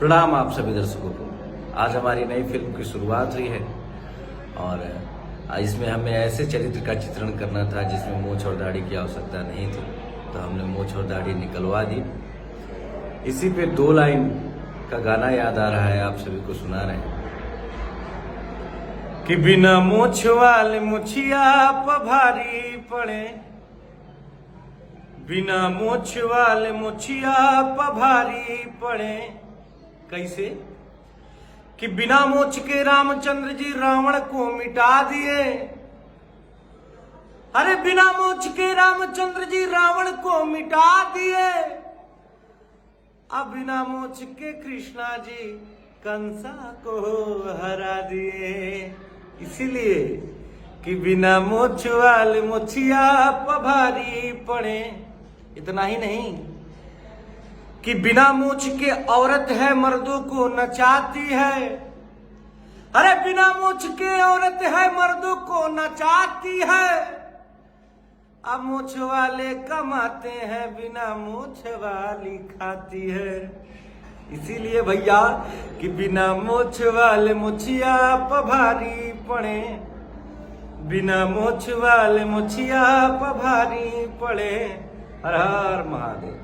प्रणाम आप सभी दर्शकों को। आज हमारी नई फिल्म की शुरुआत हुई है और इसमें हमें ऐसे चरित्र का चित्रण करना था जिसमें मूंछ और दाढ़ी की आवश्यकता नहीं थी, तो हमने मूंछ और दाढ़ी निकलवा दी। इसी पे 2 लाइन का गाना याद आ रहा है, आप सभी को सुना रहे हैं कि बिना मूंछ वाले मुछिया प भारी पड़े, बिना मूंछ वाले मुछिया प भारी पड़े। कैसे? कि बिना मूंछ के रामचंद्र जी रावण को मिटा दिए। अरे बिना मूंछ के रामचंद्र जी रावण को मिटा दिए, अब बिना मूंछ के कृष्णा जी कंसा को हरा दिए। इसीलिए कि बिना मूंछ वाले मुछिया प भारी पड़े। इतना ही नहीं कि बिना मूंछ के औरत है मर्दों को नचाती है। अरे बिना मूंछ के औरत है मर्दों को नचाती है, अब मूंछ वाले कमाते हैं बिना मूंछ वाली खाती है। इसीलिए भैया कि बिना मूंछ वाले मुछिया प भारी पड़े, बिना मूंछ वाले मुछिया प भारी पड़े। हर हर महादेव।